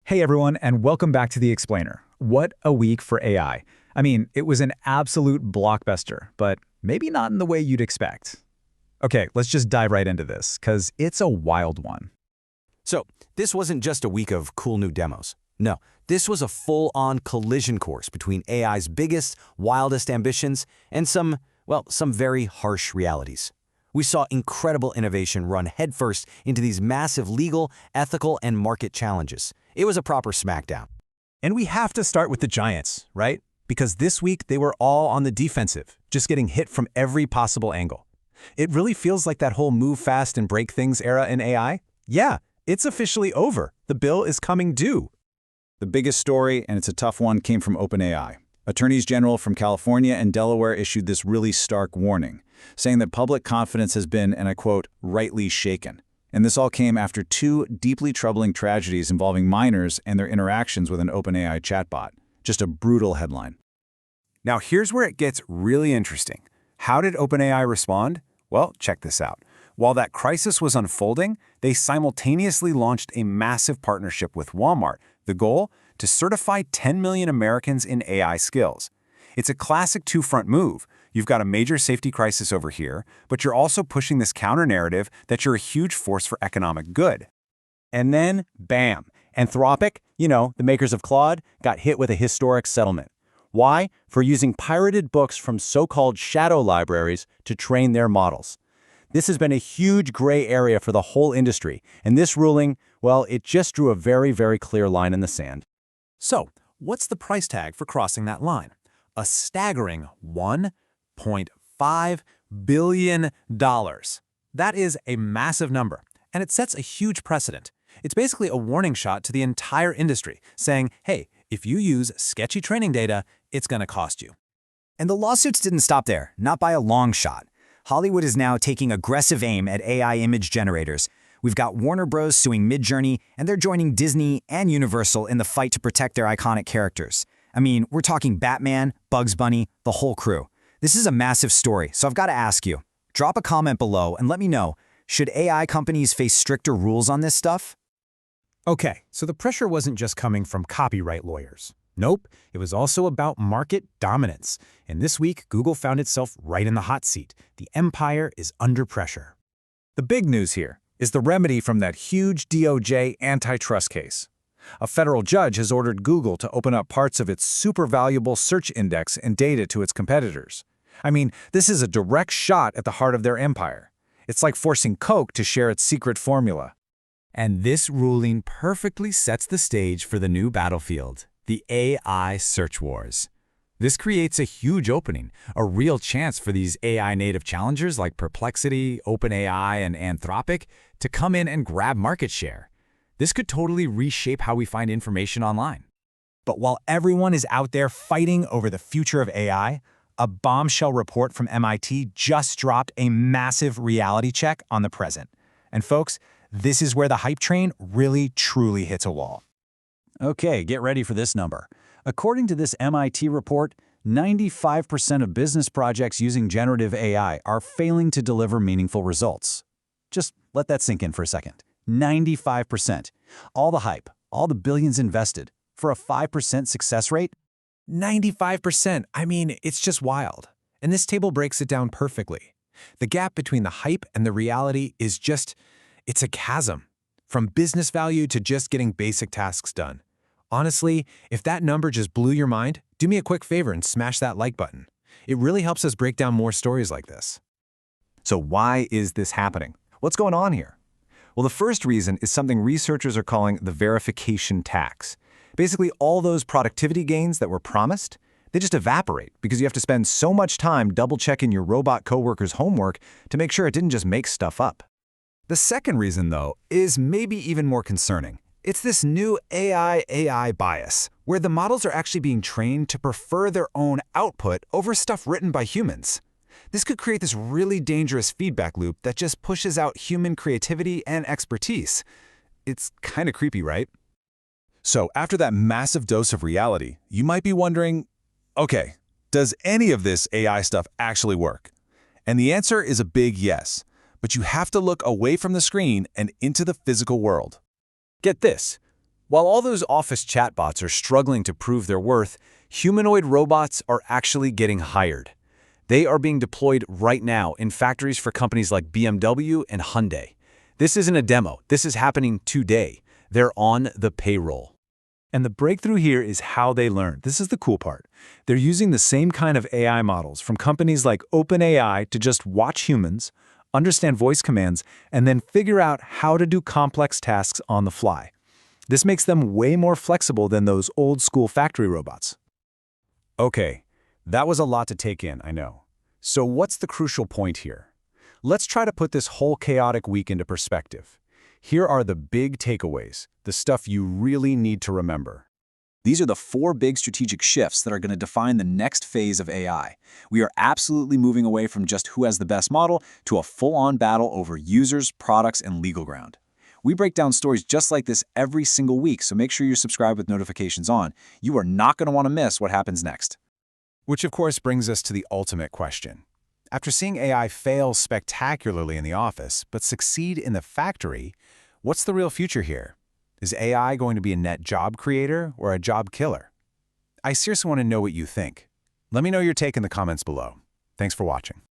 Hey everyone, and welcome back to The Explainer. What a week for AI. I mean, it was an absolute blockbuster, but maybe not in the way you'd expect. Okay, let's just dive right into this, because it's a wild one. So, this wasn't just a week of cool new demos. No, this was a full-on collision course between AI's biggest, wildest ambitions and some very harsh realities. We saw incredible innovation run headfirst into these massive legal, ethical, and market challenges. It was a proper smackdown. And we have to start with the giants, right? Because this week they were all on the defensive, just getting hit from every possible angle. It really feels like that whole move fast and break things era in AI. Yeah, it's officially over. The bill is coming due. The biggest story, and it's a tough one, came from OpenAI. Attorneys General from California and Delaware issued this really stark warning, saying that public confidence has been, and I quote, rightly shaken. And this all came after two deeply troubling tragedies involving minors and their interactions with an OpenAI chatbot. Just a brutal headline. Now here's where it gets really interesting. How did OpenAI respond? Well, check this out. While that crisis was unfolding, they simultaneously launched a massive partnership with Walmart. The goal? To certify 10 million Americans in AI skills. It's a classic two-front move. You've got a major safety crisis over here, but you're also pushing this counter-narrative that you're a huge force for economic good. And then, bam, Anthropic, the makers of Claude, got hit with a historic settlement. Why? For using pirated books from so-called shadow libraries to train their models. This has been a huge gray area for the whole industry, and this ruling, well, it just drew a very, very clear line in the sand. So, what's the price tag for crossing that line? A staggering $1.5 billion. That is a massive number, and it sets a huge precedent. It's basically a warning shot to the entire industry, saying, hey, if you use sketchy training data, it's going to cost you. And the lawsuits didn't stop there, not by a long shot. Hollywood is now taking aggressive aim at AI image generators. We've got Warner Bros. Suing Midjourney, and they're joining Disney and Universal in the fight to protect their iconic characters. I mean, we're talking Batman, Bugs Bunny, the whole crew. This is a massive story, so I've got to ask you. Drop a comment below and let me know, should AI companies face stricter rules on this stuff? Okay, so the pressure wasn't just coming from copyright lawyers. Nope, it was also about market dominance. And this week, Google found itself right in the hot seat. The empire is under pressure. The big news here is the remedy from that huge DOJ antitrust case. A federal judge has ordered Google to open up parts of its super valuable search index and data to its competitors. I mean, this is a direct shot at the heart of their empire. It's like forcing Coke to share its secret formula. And this ruling perfectly sets the stage for the new battlefield, the AI search wars. This creates a huge opening, a real chance for these AI-native challengers like Perplexity, OpenAI, and Anthropic to come in and grab market share. This could totally reshape how we find information online. But while everyone is out there fighting over the future of AI, a bombshell report from MIT just dropped a massive reality check on the present. And folks, this is where the hype train really, truly hits a wall. Okay, get ready for this number. According to this MIT report, 95% of business projects using generative AI are failing to deliver meaningful results. Just let that sink in for a second. 95%. All the hype, all the billions invested, for a 5% success rate? 95%. I mean, it's just wild. And this table breaks it down perfectly. The gap between the hype and the reality is it's a chasm. From business value to just getting basic tasks done. Honestly, if that number just blew your mind, do me a quick favor and smash that like button. It really helps us break down more stories like this. So why is this happening? What's going on here? Well, the first reason is something researchers are calling the verification tax. Basically, all those productivity gains that were promised, they just evaporate because you have to spend so much time double-checking your robot coworker's homework to make sure it didn't just make stuff up. The second reason, though, is maybe even more concerning. It's this new AI bias, where the models are actually being trained to prefer their own output over stuff written by humans. This could create this really dangerous feedback loop that just pushes out human creativity and expertise. It's kind of creepy, right? So after that massive dose of reality, you might be wondering, okay, does any of this AI stuff actually work? And the answer is a big yes. But you have to look away from the screen and into the physical world. Get this. While all those office chatbots are struggling to prove their worth, humanoid robots are actually getting hired. They are being deployed right now in factories for companies like BMW and Hyundai. This isn't a demo. This is happening today. They're on the payroll. And the breakthrough here is how they learn. This is the cool part. They're using the same kind of AI models from companies like OpenAI to just watch humans, understand voice commands, and then figure out how to do complex tasks on the fly. This makes them way more flexible than those old-school factory robots. Okay, that was a lot to take in, I know. So what's the crucial point here? Let's try to put this whole chaotic week into perspective. Here are the big takeaways, the stuff you really need to remember. These are the 4 big strategic shifts that are going to define the next phase of AI. We are absolutely moving away from just who has the best model to a full-on battle over users, products, and legal ground. We break down stories just like this every single week, so make sure you're subscribed with notifications on. You are not going to want to miss what happens next. Which of course brings us to the ultimate question. After seeing AI fail spectacularly in the office, but succeed in the factory, what's the real future here? Is AI going to be a net job creator or a job killer? I seriously want to know what you think. Let me know your take in the comments below. Thanks for watching.